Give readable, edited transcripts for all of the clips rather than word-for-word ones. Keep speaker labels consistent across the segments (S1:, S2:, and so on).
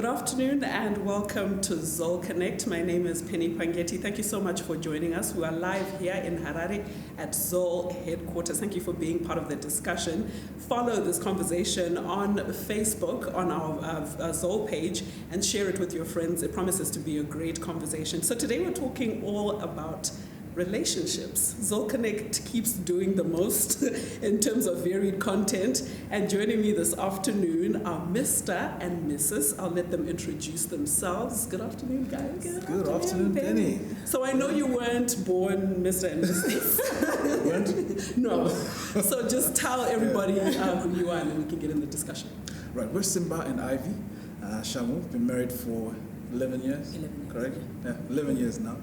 S1: afternoon and welcome to Zol Connect. My name is Penny Pangetti. Thank you so much for joining us. We are live here in Harare at Zol headquarters. Thank you for being part of the discussion. Follow this conversation on Facebook on our Zol page and share it with your friends. It promises to be a great conversation. So today we're talking all about relationships. Zol Connect keeps doing the most in terms of varied content. And joining me this afternoon are Mr. and Mrs. I'll let them introduce themselves. Good afternoon, guys.
S2: Good afternoon, Penny.
S1: So I know you weren't born Mr. and Mrs.
S2: Weren't?
S1: No. So just tell everybody who you are and then we can get in the discussion.
S2: Right, we're Simba and Ivy. Shamu, been married for 11 years.
S1: 11 years.
S2: Correct? Yeah, 11 years now.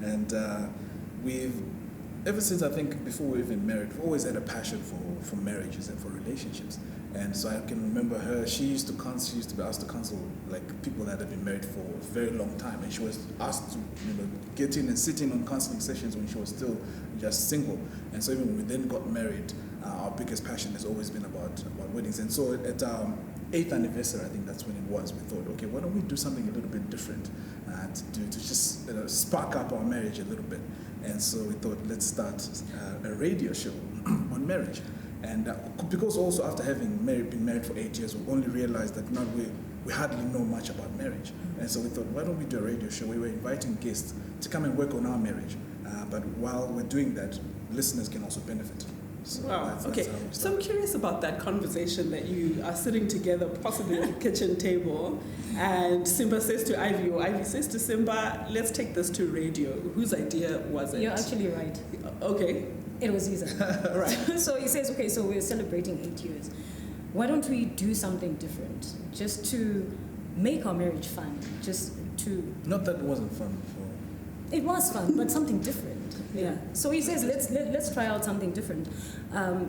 S2: And we've, ever since I think before we were even married, we've always had a passion for marriages and for relationships. And so I can remember her, she used to be asked to counsel like people that had been married for a very long time. And she was asked to get in and sit in on counseling sessions when she was still just single. And so even when we then got married, our biggest passion has always been about weddings. And so at our 8th anniversary, I think that's when it was, we thought, okay, why don't we do something a little bit different to just spark up our marriage a little bit. And so we thought, let's start a radio show on marriage. And because also after having been married for 8 years, we only realized that now we hardly know much about marriage. And so we thought, why don't we do a radio show? We were inviting guests to come and work on our marriage. But while we're doing that, listeners can also benefit. So
S1: wow. Okay. So I'm curious about that conversation that you are sitting together, possibly at the kitchen table, and Simba says to Ivy, or Ivy says to Simba, let's take this to radio. Whose idea was it?
S3: You're actually right.
S1: Okay.
S3: It was easy.
S1: Right.
S3: So he says, okay, so we're celebrating 8 years. Why don't we do something different? Just to make our marriage fun. Just to...
S2: Not that it wasn't fun before.
S3: It was fun, but something different. Yeah. So he says, let's try out something different.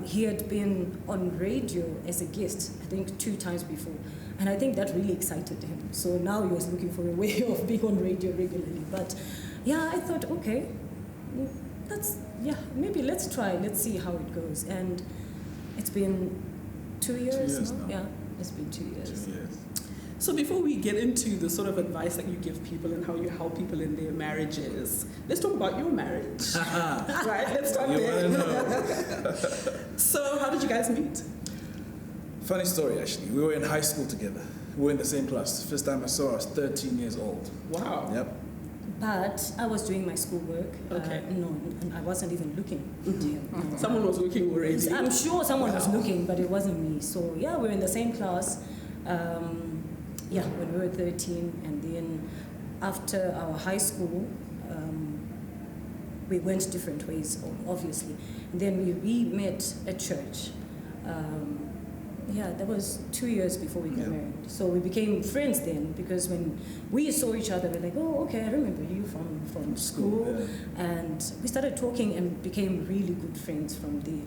S3: He had been on radio as a guest, I think 2 times before. And I think that really excited him. So now he was looking for a way of being on radio regularly. But yeah, I thought, okay, maybe let's try. Let's see how it goes. And it's been 2 years,
S2: 2 years now.
S3: Yeah, it's been 2 years.
S2: 2 years.
S1: So before we get into the sort of advice that you give people and how you help people in their marriages, let's talk about your marriage. Right? Let's start there. So how did you guys meet?
S2: Funny story, actually. We were in high school together. We were in the same class. First time I saw her, I was 13 years old.
S1: Wow.
S2: Yep.
S3: But I was doing my schoolwork.
S1: Okay.
S3: And I wasn't even looking at him. No.
S1: Someone was looking already.
S3: I'm sure someone was looking, but it wasn't me. So yeah, we were in the same class. When we were 13, and then after our high school, we went different ways, obviously. And then we met at church. That was 2 years before we got married. So we became friends then, because when we saw each other, we're like, oh, okay, I remember you from school. Yeah. And we started talking and became really good friends from the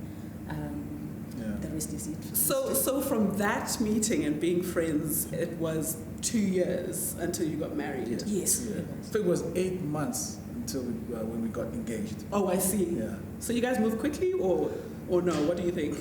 S3: rest is it.
S1: So from that meeting and being friends, it was 2 years until you got married?
S3: Yes.
S2: Yeah. So it was 8 months until when we got engaged.
S1: Oh, I see.
S2: Yeah.
S1: So you guys moved quickly or no? What do you think?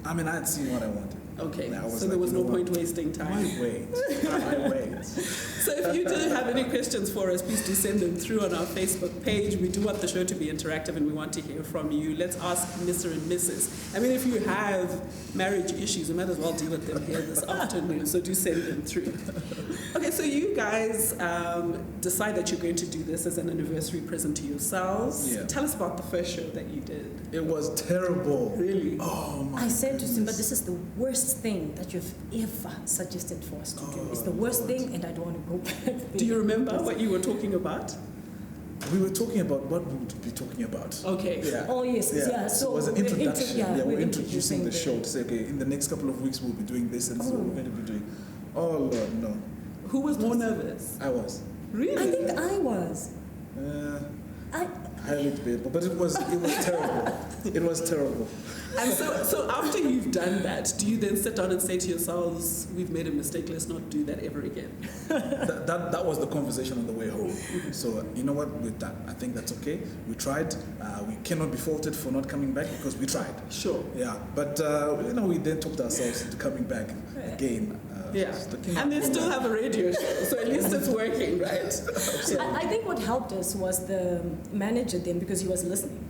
S2: I mean, I had seen what I wanted.
S1: Okay, so there was no point wasting time.
S2: I wait.
S1: So if you do have any questions for us, please do send them through on our Facebook page. We do want the show to be interactive and we want to hear from you. Let's ask Mr. and Mrs. I mean, if you have marriage issues, we might as well deal with them here this afternoon, so do send them through. Okay, so you guys decide that you're going to do this as an anniversary present to yourselves.
S2: Yeah.
S1: Tell us about the first show that you did.
S2: It was terrible.
S1: Really?
S2: Oh my
S3: I said to him,
S2: goodness.
S3: but this is the worst thing that you've ever suggested for us to do. It's the worst thing, and I don't want to go back there.
S1: Do you remember what you were talking about?
S2: We were talking about what we would be talking about.
S1: Okay.
S2: Yeah.
S3: Oh, yes. Yeah. So
S2: it was an introduction. We're introducing the
S3: the
S2: show to say, okay, in the next couple of weeks we'll be doing this, and so we're going to be doing. Oh Lord, no.
S1: Who was more nervous?
S2: I was.
S1: Really?
S3: I think I was.
S2: Highly debatable, but it was terrible. It was terrible.
S1: And so after you've done that, do you then sit down and say to yourselves, we've made a mistake, let's not do that ever again?
S2: that was the conversation on the way home. So you know what, with that, I think that's okay. We tried. We cannot be faulted for not coming back because we tried.
S1: Sure.
S2: Yeah, but we then talked ourselves into coming back again
S1: Yeah. And they still have a radio show, so at least it's working, right?
S3: I think what helped us was the manager then, because he was listening,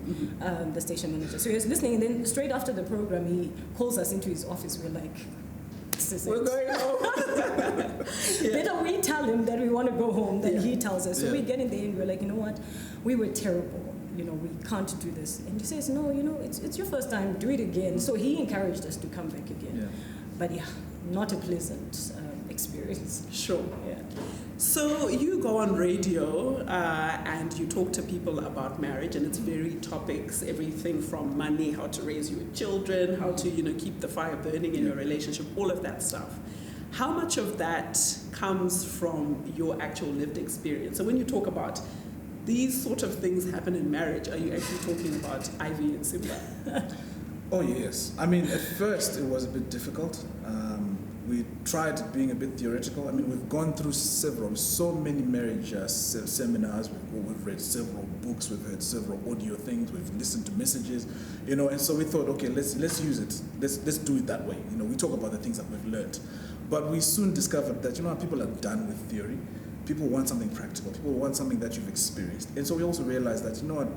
S3: the station manager. So he was listening, and then straight after the program, he calls us into his office. We're like,
S1: we're going home.
S3: Better we tell him that we want to go home than he tells us. So we get in there and we're like, you know what? We were terrible. You know, we can't do this. And he says, no, you know, it's your first time. Do it again. So he encouraged us to come back again.
S2: Yeah.
S3: But yeah, not a pleasant experience.
S1: Sure.
S3: Yeah.
S1: So you go on radio and you talk to people about marriage, and it's varied topics, everything from money, how to raise your children, how to, you know, keep the fire burning in your relationship, all of that stuff. How much of that comes from your actual lived experience? So when you talk about these sort of things happen in marriage, are you actually talking about Ivy and Simba?
S2: Oh yes. I mean, at first it was a bit difficult. We tried being a bit theoretical. I mean, we've gone through so many marriage seminars. We've read several books. We've heard several audio things. We've listened to messages, you know. And so we thought, okay, let's use it. Let's do it that way. You know, we talk about the things that we've learned, but we soon discovered that, you know, people are done with theory. People want something practical. People want something that you've experienced. And so we also realized that, you know what,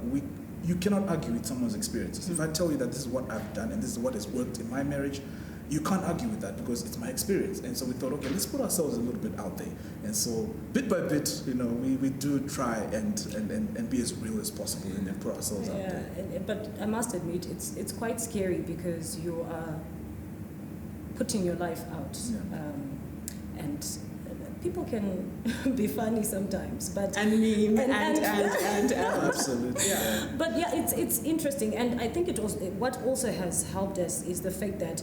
S2: you cannot argue with someone's experiences. If I tell you that this is what I've done and this is what has worked in my marriage, you can't argue with that because it's my experience. And so we thought, okay, let's put ourselves a little bit out there. And so bit by bit, you know, we do try and be as real as possible and then put ourselves out there.
S3: But I must admit, it's quite scary because you are putting your life out. And people can be funny sometimes, but
S1: and mean and
S2: absolutely.
S1: Yeah.
S3: But yeah, it's interesting, and I think what also has helped us is the fact that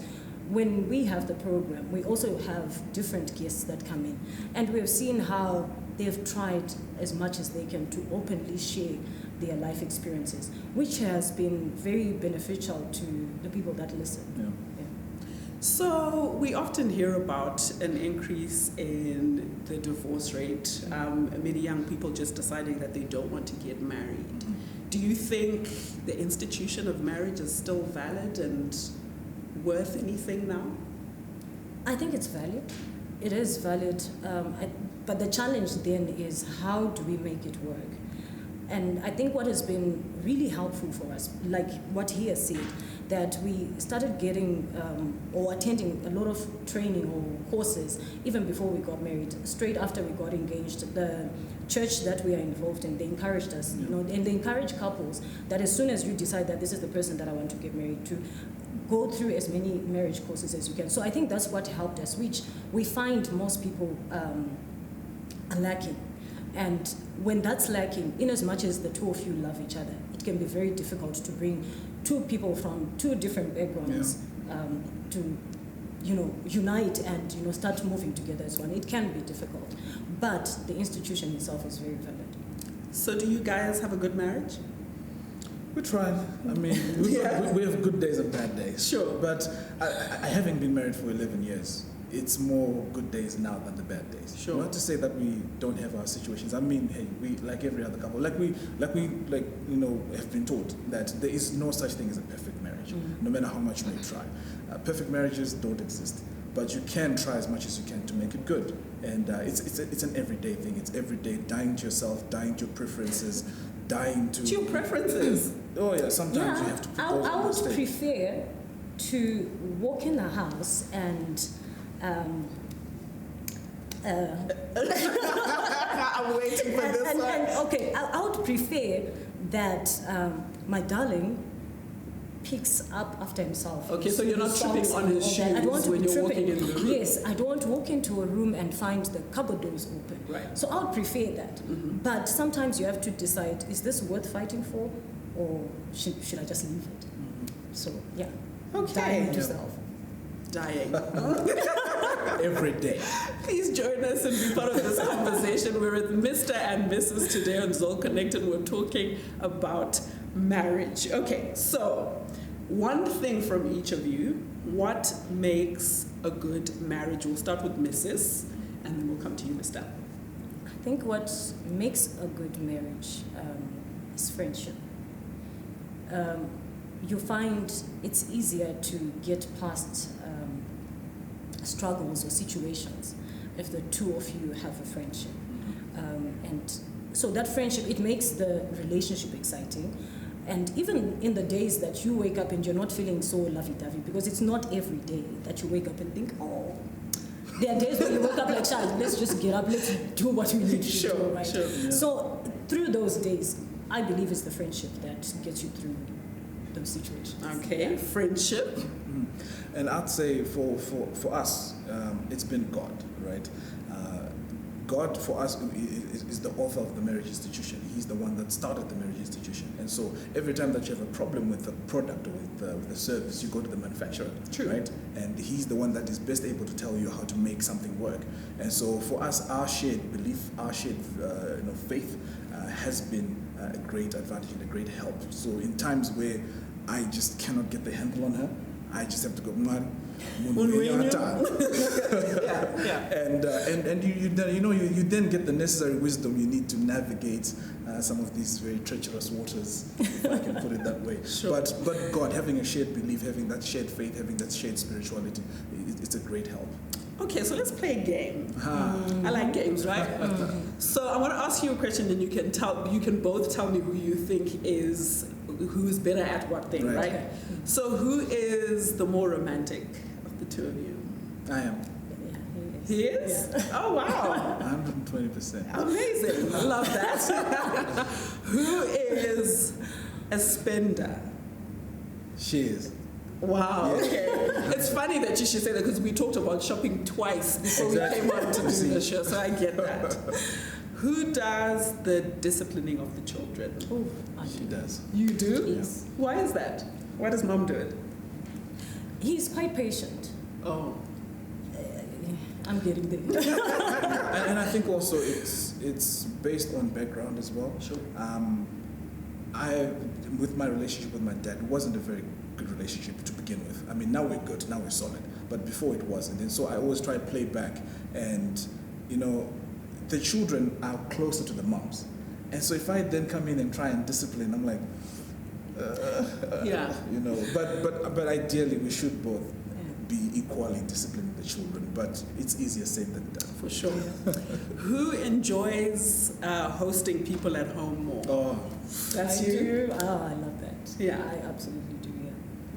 S3: when we have the program, we also have different guests that come in, and we've seen how they've tried as much as they can to openly share their life experiences, which has been very beneficial to the people that listen.
S2: Yeah.
S1: So we often hear about an increase in the divorce rate, many young people just deciding that they don't want to get married. Do you think the institution of marriage is still valid and worth anything now?
S3: I think it's valid. It is valid, but the challenge then is how do we make it work? And I think what has been really helpful for us, like what he has said, that we started getting or attending a lot of training or courses even before we got married. Straight after we got engaged, the church that we are involved in, they encouraged us, you know, and they encourage couples that as soon as you decide that this is the person that I want to get married to, go through as many marriage courses as you can. So I think that's what helped us, which we find most people are lacking. And when that's lacking, in as much as the two of you love each other, it can be very difficult to bring two people from two different backgrounds to, you know, unite and, you know, start moving together as one. It can be difficult, but the institution itself is very valid.
S1: So do you guys have a good marriage?
S2: We try. I mean, we have good days and bad days.
S1: Sure.
S2: But I haven't been married for 11 years. It's more good days now than the bad days.
S1: Sure.
S2: Not to say that we don't have our situations. I mean, hey, we like every other couple. Like you know, have been taught that there is no such thing as a perfect marriage, no matter how much you may try. Perfect marriages don't exist, but you can try as much as you can to make it good. And it's an everyday thing. It's every day dying to yourself, dying to your preferences, dying to
S1: your preferences.
S2: Oh yeah, sometimes you have to.
S3: I would prefer to walk in the house and.
S1: I'm waiting for this one.
S3: Okay, I would prefer that my darling picks up after himself.
S1: Okay, so you're not tripping on his shoes when you're walking in the room.
S3: Yes, I don't want to walk into a room and find the cupboard doors open.
S1: Right.
S3: So I would prefer that. But sometimes you have to decide, is this worth fighting for, or should I just leave it? So yeah.
S1: Okay.
S3: Dying to self.
S1: Dying.
S2: Every day.
S1: Please join us and be part of this conversation. We're with Mr. and Mrs. today on Zol Connect, and we're talking about marriage. Okay, so one thing from each of you. What makes a good marriage? We'll start with Mrs. and then we'll come to you, Mr.
S3: I think what makes a good marriage is friendship. You find it's easier to get past struggles or situations if the two of you have a friendship. And so that friendship, it makes the relationship exciting. And even in the days that you wake up and you're not feeling so lovey-dovey, because it's not every day that you wake up and think, oh, there are days when you wake up like, child, let's just get up, let's do what we need to do, right?
S1: Sure. Yeah.
S3: So through those days, I believe it's the friendship that gets you through those situations.
S1: Okay, friendship.
S2: And I'd say for us, it's been God, right? God for us is the author of the marriage institution. He's the one that started the marriage institution. And so every time that you have a problem with the product or with the service, you go to the manufacturer,
S1: True.
S2: right? And he's the one that is best able to tell you how to make something work. And so for us, our shared belief, our shared faith has been a great advantage and a great help. So in times where I just cannot get the handle on her, I just have to go, man. And you then get the necessary wisdom you need to navigate some of these very treacherous waters, if I can put it that way.
S1: Sure.
S2: But God, having a shared belief, having that shared faith, having that shared spirituality, it's a great help.
S1: Okay, so let's play a game. I like games, right? So I want to ask you a question, and you can both tell me who you think who's better at what thing, right? So who is the more romantic of the two of you?
S2: I am.
S3: Yeah,
S1: He is?
S3: Yeah.
S1: Oh, wow.
S2: 120%.
S1: Amazing. Love that. Who is a spender?
S2: She is.
S1: Wow.
S2: Yeah.
S1: Okay. It's funny that you should say that because we talked about shopping twice before we came on to do the show, so I get that. Who does the disciplining of the children?
S3: Oh,
S2: She does.
S1: You do?
S3: Yes.
S1: Why is that? Why does mom do it?
S3: He's quite patient.
S1: Oh.
S3: I'm getting there.
S2: And I think also it's based on background as well.
S1: Sure.
S2: With my relationship with my dad, it wasn't a very good relationship to begin with. I mean, now we're good, now we're solid. But before it wasn't. And so I always try to play back. And, the children are closer to the moms. And so if I then come in and try and discipline, I'm like,
S1: Yeah.
S2: But ideally we should both be equally disciplining the children. But it's easier said than done.
S1: For sure. Who enjoys hosting people at home more?
S2: Oh,
S1: That's
S3: I
S1: you?
S3: do. Oh, I love that.
S1: Yeah.
S3: I absolutely do, yeah.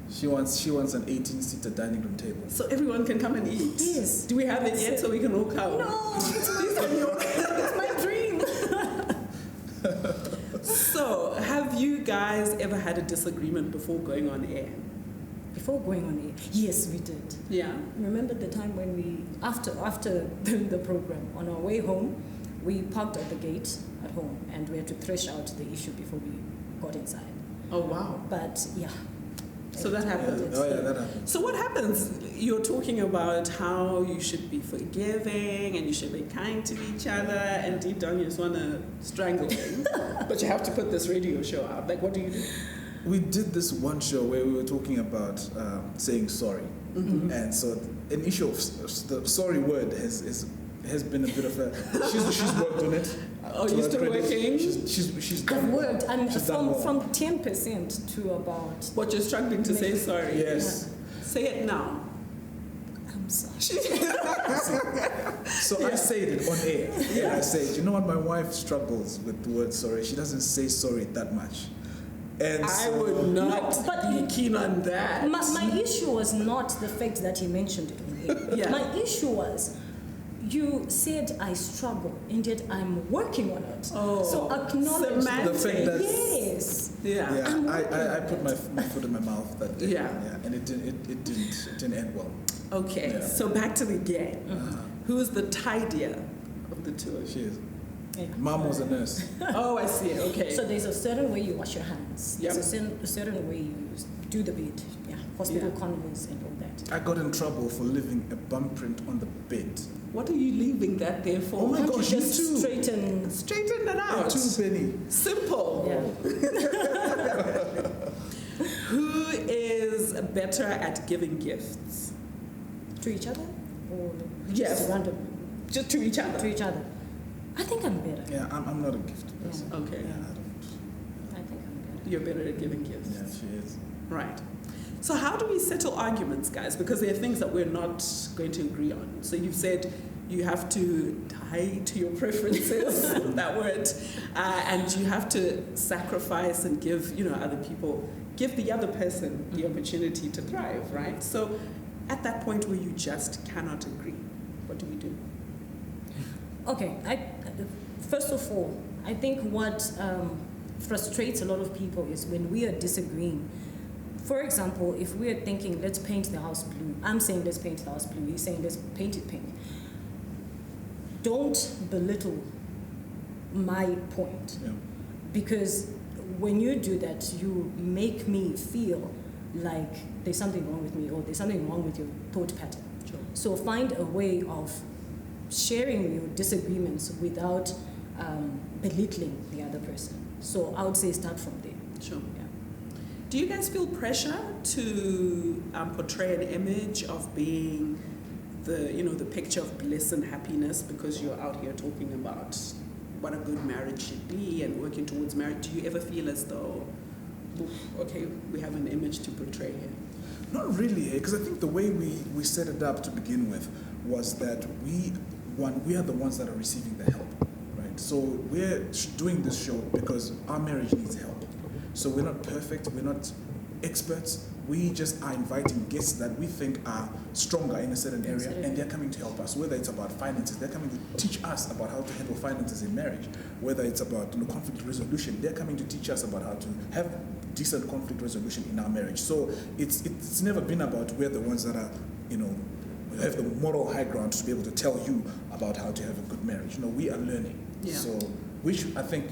S2: she wants an 18-seater dining room table.
S1: So everyone can come and eat?
S3: Yes.
S1: Do we have it yet so we can all come?
S3: No, it's my dream.
S1: So, have you guys ever had a disagreement before going on air?
S3: Before going on air, yes, we did.
S1: Yeah.
S3: Remember the time when we, after the program, on our way home, we parked at the gate at home and we had to thresh out the issue before we got inside.
S1: Oh, wow.
S3: But yeah.
S1: So that happened.
S2: Oh yeah, that happened.
S1: So what happens? You're talking about how you should be forgiving and you should be kind to each other, and deep down you just want to strangle them. But you have to put this radio show out. Like, what do you do?
S2: We did this one show where we were talking about saying sorry. And so an issue of the sorry word has been a bit of a... She's worked on it.
S1: Oh, you're still working?
S2: She's done
S3: I've
S2: well.
S3: worked. I'm
S2: She's done well.
S3: from 10% to about.
S1: What, you're struggling to say sorry?
S2: Yes.
S1: Say it now.
S3: I'm sorry.
S2: So I said it on air. Yeah. I said, you know what, my wife struggles with the word sorry. She doesn't say sorry that much. And
S1: I would not be keen on that.
S3: My issue was not the fact that he mentioned it on air.
S1: Yeah.
S3: My issue was, you said I struggle, and yet I'm working on it.
S1: Oh,
S3: so acknowledge
S1: semantics.
S2: The fact that-
S3: yes.
S1: Yeah.
S2: I put my foot in my mouth that day.
S1: Yeah.
S2: And it didn't end well.
S1: Okay,
S2: Yeah.
S1: so back to the game. Who's the tidier of the two of
S2: She
S1: you?
S2: is.
S3: Yeah.
S2: Mom was a nurse.
S1: Oh, I see. Okay.
S3: So there's a certain way you wash your hands.
S1: Yep.
S3: There's a certain way you do the bed. Yeah. Hospital
S1: Yeah.
S3: condoms and all that.
S2: I got in trouble for leaving a bum print on the bed.
S1: What are you leaving that there for?
S2: Oh my
S3: Can't
S2: gosh,
S3: you
S2: you
S3: just
S2: too.
S3: straighten?
S1: Straighten it out.
S2: Too, Penny.
S1: Simple.
S3: Yeah.
S1: Who is better at giving gifts?
S3: To each other? Or
S1: Yes.
S3: just random?
S1: Just to each other.
S3: To each other. I think I'm better.
S2: Yeah, I'm not a gift person.
S1: Okay.
S2: Yeah, I don't.
S3: I think I'm better.
S1: You're better at giving gifts.
S2: Yeah, she is.
S1: Right. So how do we settle arguments, guys? Because there are things that we're not going to agree on. So you've said you have to die to your preferences, that word, and you have to sacrifice and give, give the other person the opportunity to thrive, right? So at that point where you just cannot agree, what do we do?
S3: Okay, first of all, I think what frustrates a lot of people is when we are disagreeing. For example, if we are thinking, let's paint the house blue, I'm saying let's paint the house blue, he's saying let's paint it pink. Don't belittle my point.
S2: Yeah.
S3: Because when you do that, you make me feel like there's something wrong with me or there's something wrong with your thought pattern.
S1: Sure.
S3: So find a way of sharing your disagreements without belittling the other person. So I would say start from there.
S1: Sure.
S3: Yeah.
S1: Do you guys feel pressure to portray an image of being the picture of bliss and happiness because you're out here talking about what a good marriage should be and working towards marriage? Do you ever feel as though, okay, we have an image to portray here?
S2: Not really, because I think the way we set it up to begin with was that we are the ones that are receiving the help, right? So we're doing this show because our marriage needs help. So we're not perfect, we're not experts, we just are inviting guests that we think are stronger in a certain area, and they're coming to help us. Whether it's about finances, they're coming to teach us about how to handle finances in marriage. Whether it's about conflict resolution, they're coming to teach us about how to have decent conflict resolution in our marriage. So it's never been about we're the ones that are, have the moral high ground to be able to tell you about how to have a good marriage. We are learning.
S1: Yeah.
S2: So, which I think,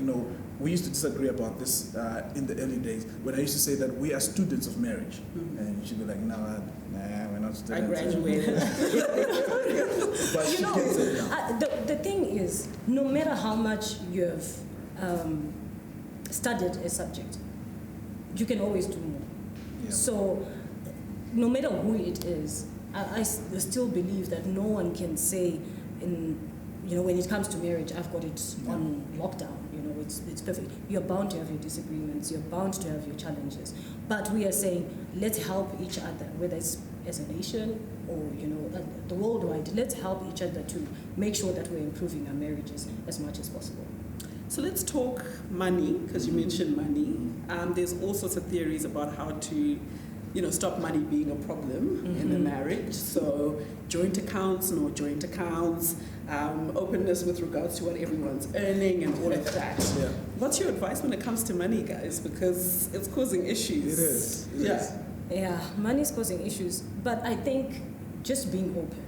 S2: we used to disagree about this in the early days when I used to say that we are students of marriage. Mm-hmm. And she'd be like, no, we're not students.
S1: I graduated.
S2: But
S3: the thing is, no matter how much you've studied a subject, you can always do more.
S2: Yeah.
S3: So no matter who it is, I still believe that no one can say, when it comes to marriage, I've got it on lockdown. It's perfect. You're bound to have your disagreements. You're bound to have your challenges. But we are saying, let's help each other, whether it's as a nation or the worldwide. Let's help each other to make sure that we're improving our marriages as much as possible.
S1: So let's talk money, because you mentioned money. There's all sorts of theories about how to stop money being a problem in a marriage. So joint accounts, no joint accounts, openness with regards to what everyone's earning and all of that.
S2: Yeah.
S1: What's your advice when it comes to money, guys? Because it's causing issues.
S2: It is. It is.
S3: Yeah, money is causing issues. But I think just being open.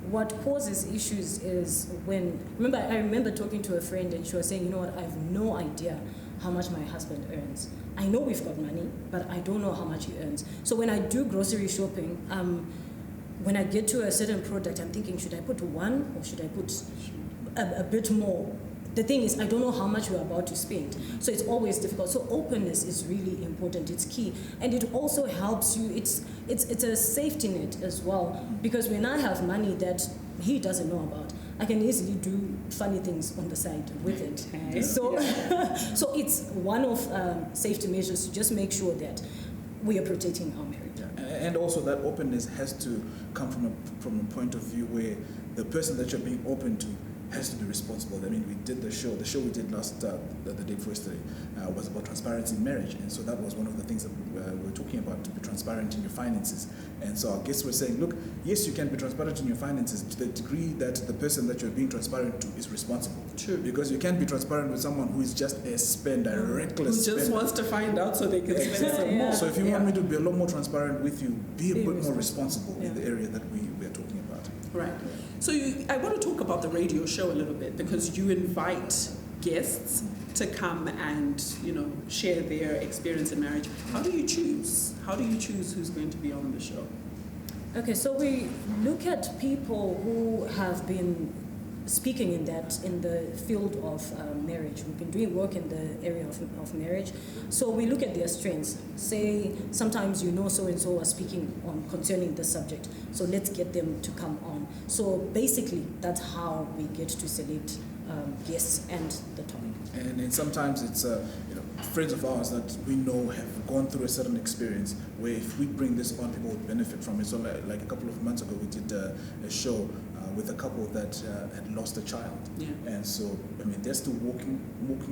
S3: What causes issues is I remember talking to a friend and she was saying, I have no idea how much my husband earns. I know we've got money, but I don't know how much he earns. So when I do grocery shopping, when I get to a certain product, I'm thinking, should I put one or should I put a bit more? The thing is, I don't know how much we're about to spend. So it's always difficult. So openness is really important. It's key. And it also helps you. It's a safety net as well. Because when I have money that he doesn't know about, I can easily do funny things on the side with it.
S1: Okay.
S3: So, so it's one of safety measures to just make sure that we are protecting our marriage.
S2: Yeah. And also that openness has to come from a point of view where the person that you're being open to has to be responsible. I mean, we did the show we did the day before yesterday was about transparency in marriage, and so that was one of the things that we were talking about, to be transparent in your finances. And so our guests were saying, look, yes, you can be transparent in your finances to the degree that the person that you're being transparent to is responsible.
S1: True.
S2: Because you can't be transparent with someone who is just a spender, a reckless
S1: spender. Who just wants to find out so they can spend some more.
S2: So if you want me to be a lot more transparent with you, be a bit more responsible in the area that we are talking about.
S1: Right. So I want to talk about the radio show a little bit, because you invite guests to come and share their experience in marriage. How do you choose? Who's going to be on the show? Okay,
S3: so we look at people who have been speaking in the field of marriage. We've been doing work in the area of marriage. So we look at their strengths. Say sometimes so-and-so are speaking on concerning this subject. So let's get them to come on. So basically that's how we get to select guests and the topic.
S2: And sometimes it's friends of ours that we know have gone through a certain experience where if we bring this on, people would benefit from it. So like a couple of months ago, we did a show with a couple that had lost a child.
S1: Yeah.
S2: And so, I mean, they're still walking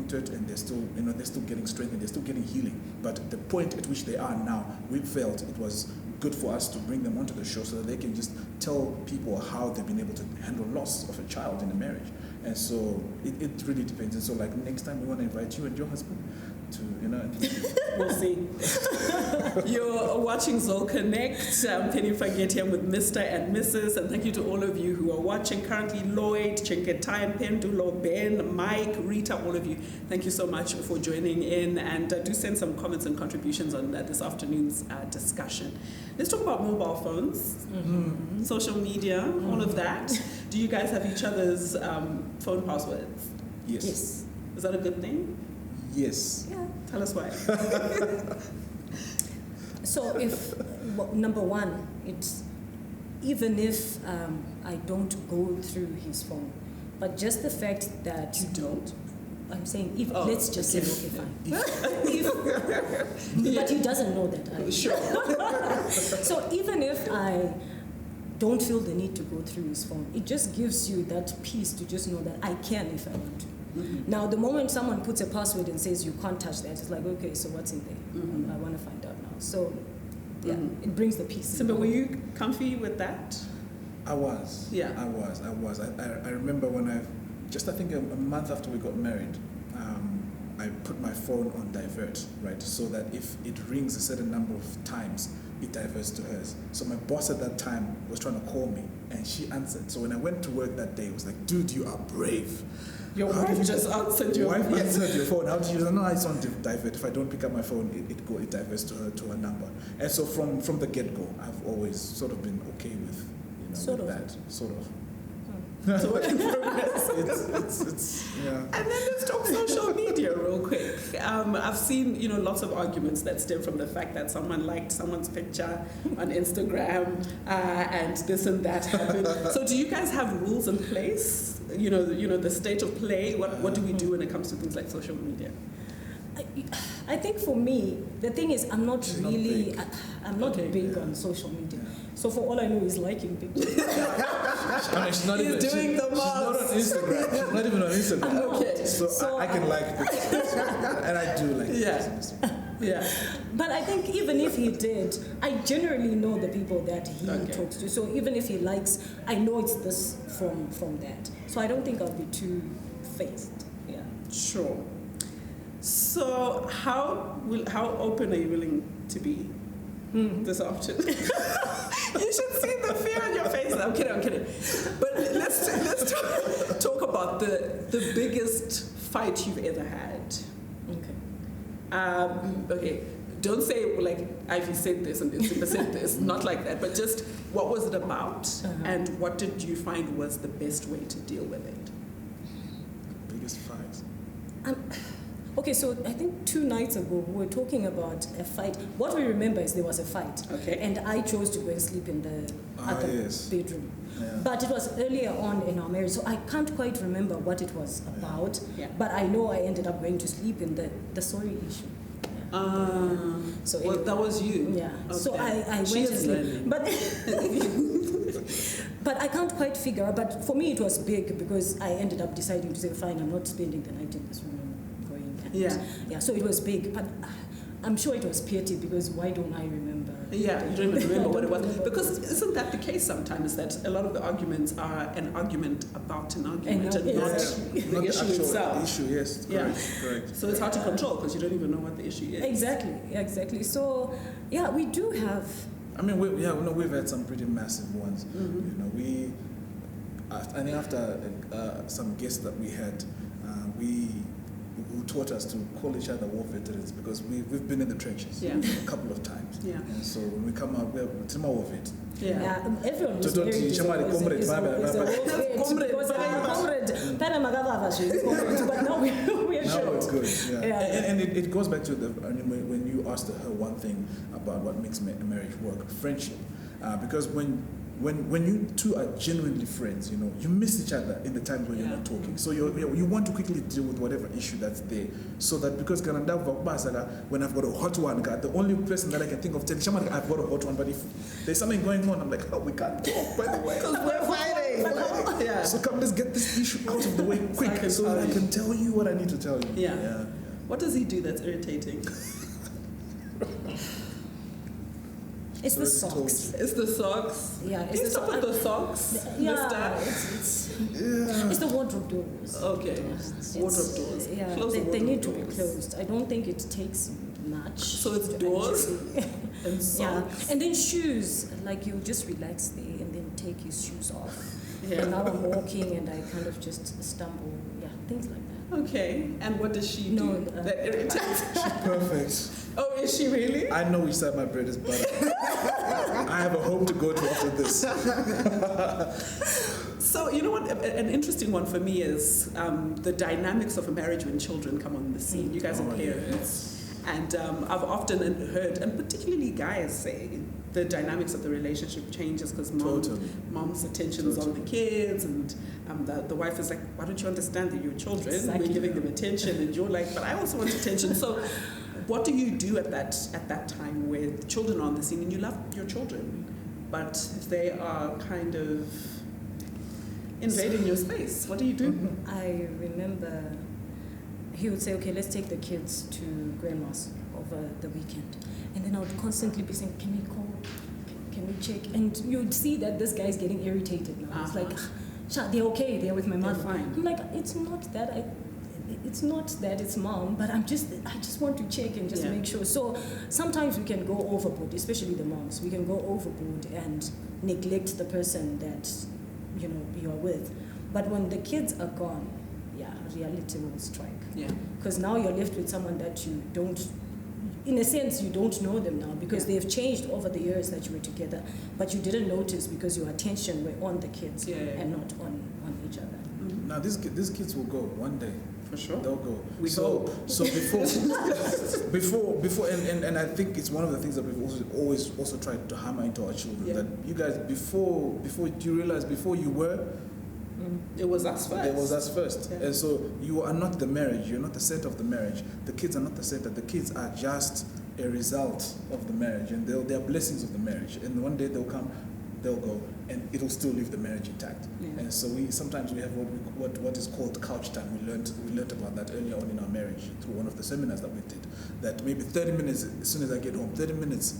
S2: to it, and they're still, they're still getting strength, and they're still getting healing. But the point at which they are now, we felt it was good for us to bring them onto the show so that they can just tell people how they've been able to handle loss of a child in a marriage. And so it really depends. And so like next time we want to invite you and your husband to,
S1: We'll see. You're watching Zol Connect. I'm Penny Fageti. I'm with Mr. and Mrs. And thank you to all of you who are watching currently. Lloyd, Chenketai, Pendulo, Ben, Mike, Rita, all of you. Thank you so much for joining in. And do send some comments and contributions on this afternoon's discussion. Let's talk about mobile phones, social media, all of that. Do you guys have each other's phone passwords?
S2: Yes.
S1: Is that a good thing?
S2: Yes.
S3: Yeah.
S1: Tell us why.
S3: So number one, it's even if I don't go through his phone, but just the fact that
S1: You don't?
S3: I'm saying if let's just say okay fine. But he doesn't know that.
S1: Sure.
S3: So even if I don't feel the need to go through his phone, it just gives you that peace to just know that I can if I want to. Now, the moment someone puts a password and says you can't touch that, it's like, okay, so what's in there? I want to find out now. So, yeah, it brings the peace.
S1: So, but were you comfy with that?
S2: I was.
S1: Yeah.
S2: I was. I remember when I think a month after we got married, I put my phone on divert, right? So that if it rings a certain number of times, it diverts to hers. So my boss at that time was trying to call me, and she answered. So when I went to work that day, it was like, dude, you are brave.
S1: Your wife just answered your
S2: wife answered your phone. How did you know? It's on divert. If I don't pick up my phone, it diverts to her number. And so from the get-go, I've always sort of been okay with that sort of.
S1: So work in progress.
S2: It's yeah.
S1: And then let's talk social media real quick. I've seen lots of arguments that stem from the fact that someone liked someone's picture on Instagram and this and that happened. So do you guys have rules in place? The state of play. What do we do when it comes to things like social media?
S3: I think for me, the thing is, I'm not big on social media. So for all I know, he's liking pictures.
S2: She's not even
S1: doing the most.
S2: She's not on Instagram. She's not even on Instagram.
S1: Okay.
S2: So I can like pictures. And I do like pictures.
S1: Yeah.
S3: But I think even if he did, I generally know the people that he talks to. So even if he likes, I know it's this from that. So I don't think I'll be too phased. Yeah.
S1: Sure. So how open are you willing to be this afternoon? You should see the fear on your face. I'm kidding. But let's talk about the biggest fight you've ever had. Okay. Don't say like Ivy said this and Simba said this. Not like that. But just what was it about, and what did you find was the best way to deal with it?
S2: Biggest fight.
S3: Okay, so I think 2 nights ago we were talking about a fight. What we remember is there was a fight.
S1: Okay.
S3: And I chose to go and sleep in the other bedroom. Yeah. But it was earlier on in our marriage, so I can't quite remember what it was about. Yeah. But I know I ended up going to sleep in the sorry issue.
S1: So anyway, that was you.
S3: Yeah. Okay. So I went to sleep. But I can't quite figure out. But for me it was big because I ended up deciding to say, fine, I'm not spending the night in this room. Yeah, so it was big, but I'm sure it was petty because why don't I remember?
S1: Yeah, you don't even remember what it was. Because isn't that the case sometimes, that a lot of the arguments are an argument about an argument and not the issue itself?
S2: Issue, yes, correct.
S1: So it's hard to control because you don't even know what the issue is.
S3: Exactly. So, yeah, we do have...
S2: I mean, we've had some pretty massive ones. I think after some guests that we had, who taught us to call each other war veterans because we've been in the trenches a couple of times. Yeah. And so when we come out, we're war vet.
S3: Yeah. Everyone was very comrade. But now we're
S2: short. Now it's good. Yeah. And it goes back to when you asked her one thing about what makes a marriage work, friendship. Because when when you two are genuinely friends, you know, you miss each other in the times when you're not talking. So you want to quickly deal with whatever issue that's there. So that because when I've got a hot one, the only person that I can think of telling someone I've got a hot one, but if there's something going on, I'm like, oh, we can't talk, by the way.
S1: Because we're fighting. Yeah.
S2: So come, let's get this issue out of the way quick so that I can tell you what I need to tell you.
S1: Yeah. What does he do that's irritating?
S3: It's the socks.
S1: It's the socks?
S3: Yeah.
S1: Can you stop with the socks?
S3: Yeah. It's the wardrobe doors.
S1: Okay. Wardrobe doors.
S3: Yeah. They need to be closed. I don't think it takes much.
S1: So it's doors and socks.
S3: Yeah. And then shoes. Like you just relax there and then take your shoes off.
S1: Yeah.
S3: And now I'm walking and I kind of just stumble. Yeah. Things like that.
S1: Okay. And what does she do that irritates?
S2: She's perfect.
S1: Oh, is she really?
S2: I know which side my bread is butter. I have a home to go to after this.
S1: So, you know what? An interesting one for me is the dynamics of a marriage when children come on the scene. You guys are parents. And I've often heard, and particularly guys say, the dynamics of the relationship changes because mom's attention is on the kids, and the wife is like, why don't you understand that you're children?
S3: Exactly.
S1: We're giving them attention, and you're like, but I also want attention. So what do you do at that time where the children are on the scene and you love your children, but they are kind of invading your space? What do you do?
S3: I remember he would say, okay, let's take the kids to grandma's over the weekend. And then I would constantly be saying, can we call? Can we check? And you'd see that this guy's getting irritated now. It's like, they're okay, they're with my mother.
S1: They're fine.
S3: I'm like, it's not that it's mom, but I just want to check and just make sure. So sometimes we can go overboard, especially the moms. We can go overboard and neglect the person that you are with. But when the kids are gone, reality will strike. Yeah. Because now you're left with someone that you don't, in a sense, you don't know them now because they've changed over the years that you were together, but you didn't notice because your attention were on the kids and not on each other.
S2: Mm-hmm. Now these kids will go one day.
S1: For sure.
S2: They'll go.
S1: We hope.
S2: So before and I think it's one of the things that we've always also tried to hammer into our children that you guys before you realize before you were.
S1: It was us first.
S2: It was us first. Yeah. And so you are not the marriage. You're not the center of the marriage. The kids are not the center. The kids are just a result of the marriage. And they are blessings of the marriage. And one day they'll come, they'll go, and it'll still leave the marriage intact. Yeah. And so sometimes we have what is called couch time. We learned about that earlier on in our marriage through one of the seminars that we did. That maybe 30 minutes as soon as I get home, 30 minutes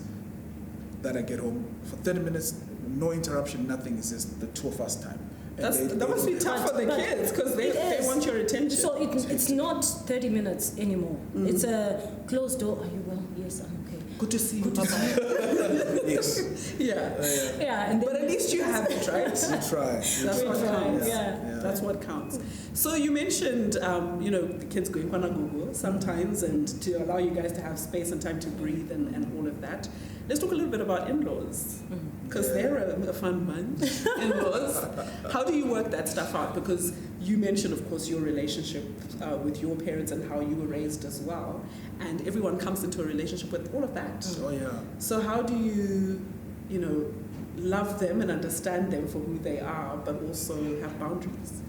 S2: that I get home, for 30 minutes, no interruption, nothing. It's just the two of us time.
S1: That must be tough for the kids because they want your attention.
S3: So it's not 30 minutes anymore. Mm-hmm. It's a closed door. Are you well? Yes, I'm okay.
S1: Good to see you.
S2: Yes.
S3: Yeah. And
S1: but at least you have it, right?
S2: You try.
S1: That's what counts.
S3: Yeah.
S1: That's what counts. So you mentioned, the kids going on Google sometimes, and to allow you guys to have space and time to breathe and all of that. Let's talk a little bit about in-laws, because they're a fun bunch, in-laws. How do you work that stuff out? Because you mentioned, of course, your relationship with your parents and how you were raised as well. And everyone comes into a relationship with all of that.
S2: Oh, yeah.
S1: So how do you, love them and understand them for who they are, but also have boundaries?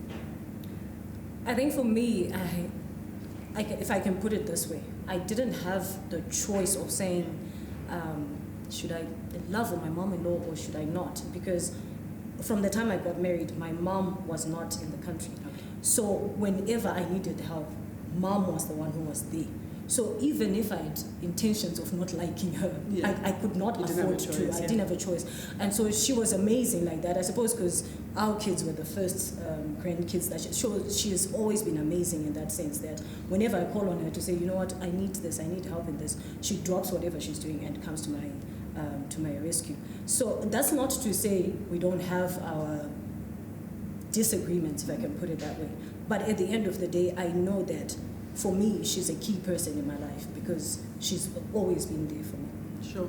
S3: I think for me, if I can put it this way, I didn't have the choice of saying, should I love my mom-in-law or should I not? Because from the time I got married, my mom was not in the country. Okay. So whenever I needed help, mom was the one who was there. So even if I had intentions of not liking her, I could not afford to. I didn't have a choice. And so she was amazing like that, I suppose, because our kids were the first grandkids that she has always been amazing in that sense that whenever I call on her to say, you know what, I need this, I need help in this, she drops whatever she's doing and comes to my rescue. So that's not to say we don't have our disagreements, if I can put it that way. But at the end of the day, I know that for me, she's a key person in my life because she's always been there for me.
S1: Sure.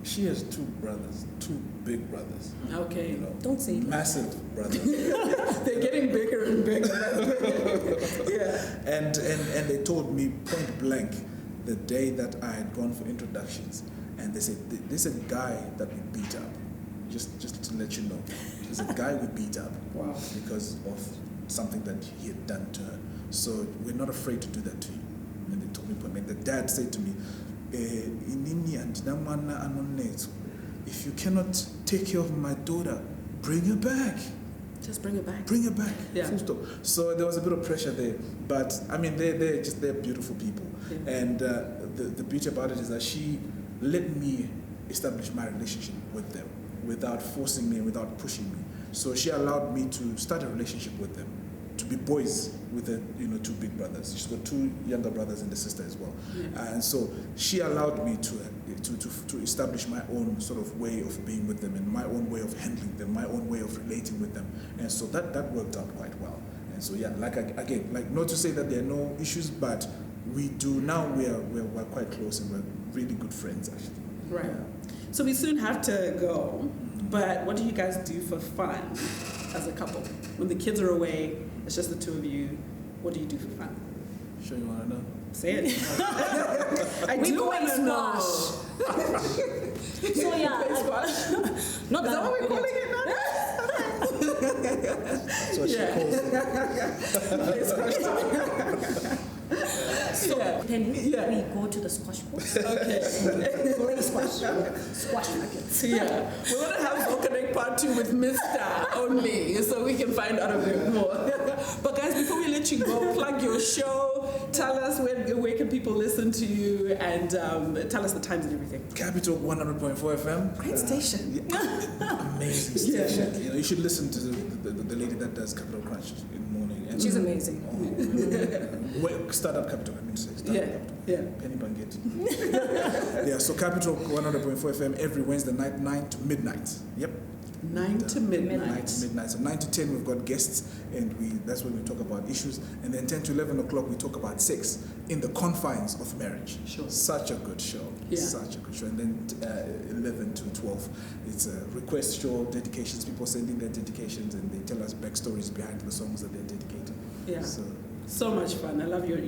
S2: She has two brothers, two big brothers.
S1: Okay.
S3: Don't say it.
S2: Massive brothers.
S1: They're getting bigger and bigger. Yeah.
S2: And they told me point blank the day that I had gone for introductions, and they said, "This is a guy that we beat up." just to let you know, there's a guy we beat up because of something that he had done to her. So we're not afraid to do that to you. And they told me, and the dad said to me, if you cannot take care of my daughter, bring her back.
S1: Just bring her back.
S2: Bring her back.
S1: Yeah.
S2: Full stop. So there was a bit of pressure there, but I mean, they're beautiful people, and the beauty about it is that she let me establish my relationship with them without forcing me, without pushing me. So she allowed me to start a relationship with them, to be boys with the two big brothers. She's got two younger brothers and a sister as well, and so she allowed me to establish my own sort of way of being with them and my own way of handling them, my own way of relating with them, and so that worked out quite well. And so like not to say that there are no issues, but we do now. We're quite close and we're really good friends actually.
S1: Right. So we soon have to go, but what do you guys do for fun as a couple? When the kids are away, it's just the two of you. What do you do for fun?
S2: Sure you want to know?
S1: Say it. I do want to know.
S3: So yeah, not
S1: Is that what we're calling it now?
S2: That's what she calls it.
S3: So then we go to the squash court.
S1: Okay.
S3: Play squash rackets.
S1: So yeah, we want to have Soul Connect Part 2 with Mr. only, so we can find out a bit more. But guys, before we let you go, plug your show. Tell us where can people listen to you, and tell us the times and everything.
S2: Capital 100.4 FM.
S1: Great station.
S2: Amazing station. You should listen to the lady that does Capital Crunch in the morning. And
S3: She's amazing.
S2: Startup Capital, I mean to say. Startup Capital.
S1: Yeah.
S2: Penny Bangetti. Yeah, so Capital 100.4 FM every Wednesday night, 9 to midnight. Yep.
S1: 9 to midnight.
S2: 9 to midnight. So 9 to 10 we've got guests, and that's when we talk about issues. And then 10 to 11 o'clock we talk about sex in the confines of marriage.
S1: Sure.
S2: Such a good show.
S1: Yeah.
S2: Such a good show. And then 11 to 12, it's a request show, dedications. People send in their dedications and they tell us backstories behind the songs that they're dedicating.
S1: Yeah. So much fun. I love your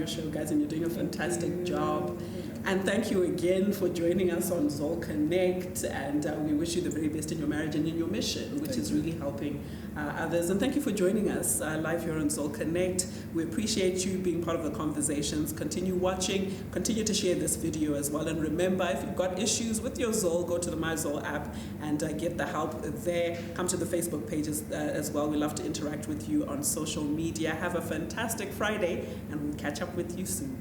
S1: show, guys, and you're doing a fantastic job. And thank you again for joining us on Soul Connect. And we wish you the very best in your marriage and in your mission, which is really helping others. And thank you for joining us live here on Soul Connect. We appreciate you being part of the conversations. Continue watching. Continue to share this video as well. And remember, if you've got issues with your Zoll, go to the My Zoll app and get the help there. Come to the Facebook pages as well. We love to interact with you on social media. Have a fantastic Friday, and we'll catch up with you soon.